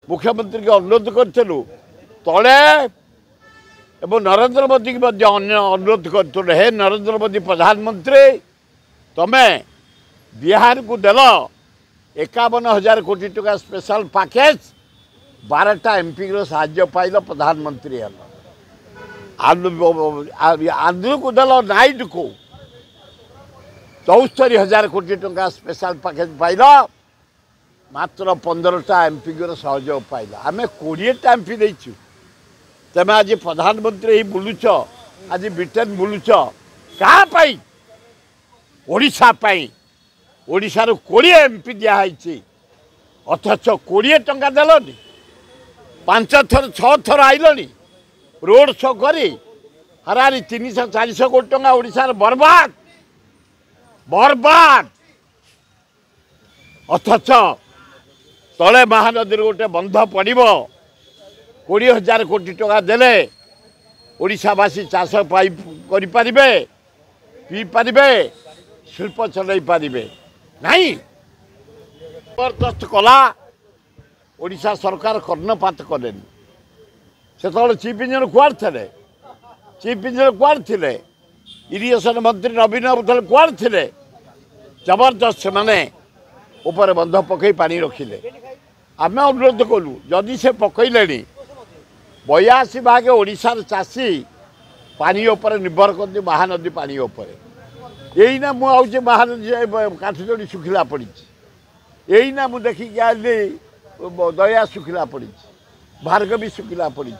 मुख्यमंत्री के अनुरोध करूँ तले एवं नरेंद्र मोदी की अनुरोध करूँ हे नरेंद्र मोदी प्रधानमंत्री तुम्हें बिहार को देल 51,000 कोटी टका स्पेशल पैकेज 12टा एमपी साहाय्य पाइल प्रधानमंत्री आंध्र को देल नाइट को 74,000 कोटी टका स्पेशल पैकेज पाइल मात्र 15टा एमपी सहयोग पाइल आम 20टा एमपी देचु तेज आज प्रधानमंत्री ही बुलूच आज ब्रिटेन बुलूच क्या ओडिशा ओडिशार 20 एमपी दिखाई अथच 20 टंका देलनि 5 थर 6 थर आइलनि रोड शो करी हरारी 300-400 कोटी टंका ओडिशार बर्बाद बर्बाद अथच तले महानदी गोटे बंध पड़ब 20,000 कोटी टका देले ओडिशावासी चाष करें पी पारे शिल्प चल पारे नहीं जबरदस्त कला ओडिशा सरकार कर्णपात कले से चीफ इंजीनियर कुआड़ थे चीफ इंजीनियर कुआड़ थे इरिगेशन मंत्री नवीन बुद्धल कुआड़ थे जबरदस्त से माने ऊपर बंध पकई पानी रखिले आम अनुरोध कलु जदि से पकईले 82 भाग ओडिशार चाषी पानी उपर निर्भर करते महानदी पानी उपर यहीना मुझे महानदी काठजोड़ी सुखिला पड़ी यहीना मु देखिक आली दया सुखिला पड़ी भार्गवी सुखिला पड़ी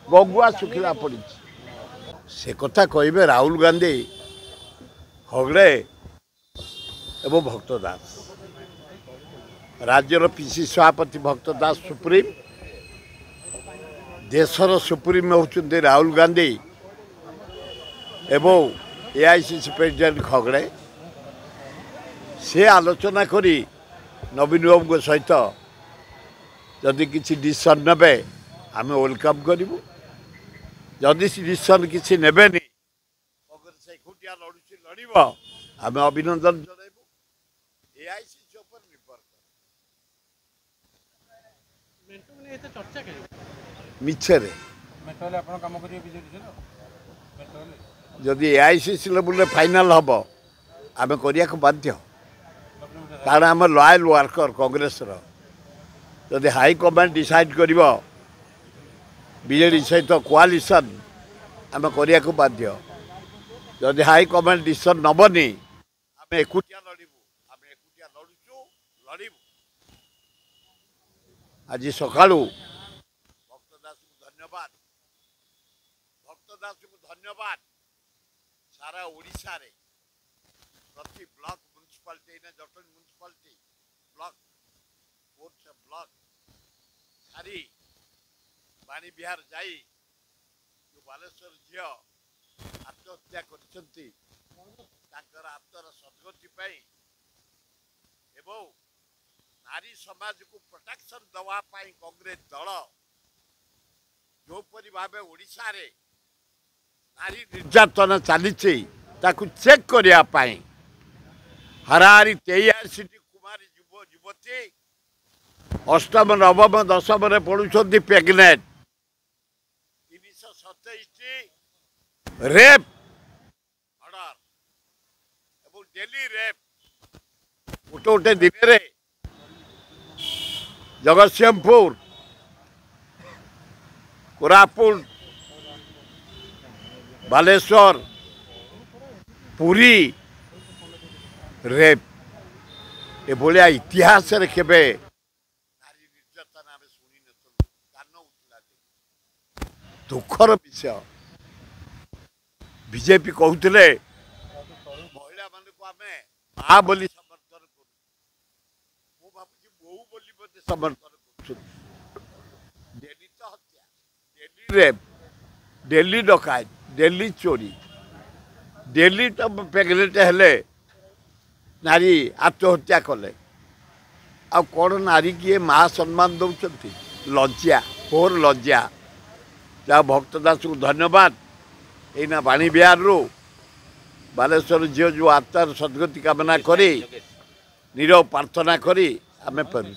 गगुआ सुखिला पड़ी से कथा कहे राहुल गांधी हगड़े एवं भक्त दास राज्यर पीसी सभापति भक्त दास सुप्रीम देशर सुप्रीम होचुंदे राहुल गांधी एवं एआईसीसी प्रेसिडेंट खगड़े से आलोचना करी नवीन बाबू सहित जदि किसी डिसीजन ने आम वेलकम करूँ जदि डिसीजन किसी ने कांग्रेस एकुटिया लड़ आम अभिनंदन जनइबू एआईसीसी ऊपर निर्भर मिछरे जदि एआईसीसी लेवल फाइनाल हम आम करने बाध्य कारण आम लॉयल वर्कर कांग्रेस जदि हाईकमांड डिसाइड कर बीजेडी सहित कोआलिशन आम करने बाध्य जदि हाईकमांड डिसीजन नबनी आम एकुटिया लड़बू आम एकुटिया लड़ुचु लड़बू आज सकाळू भक्त दास को धन्यवाद सारा ओडिशा रे प्रति block municipality Jatni municipality block court block सारी बाणी बिहार जाई जो बालेश्वर झील आत्महत्या कर आत्मर सद्गति एवं नारी समाज को प्रोटेक्शन दवाई कांग्रेस दल जोपरी भाव ओडिशा रे नारी निर्यातन चली चेक करने हरारी 83 कुमारी युवती अष्टम नवम दशम पढ़ुंट प्रेगनेंट 327 रेप मर्डर एवं डेली रेप गोटे गोटे दिन रे जगतसिंहपुर कोरापुट बालेश्वर पुरी रेप ए भाया इतिहास केबे नारी निर्यातन आम शुणी नु कान उठला दुखर विषय बीजेपी कहते महिला मान को आम माँ बोली समर्थन करूँ भावी बहु बोली समर्थन कर डेली तो हत्या डेली रेप डेली डकायत डेली चोरी डेली तो प्रेगनेंट हेले नारी आत्महत्या कले आ कौन नारी किए माँ सम्मान दौरान लज्जा घोर लज्जा जहाँ भक्त दास को धन्यवाद एना बाणी बिहार रू बालेश्वर झील जो आत्मार सद्गति कामना करी नीरव प्रार्थना करी आम फेरुँ।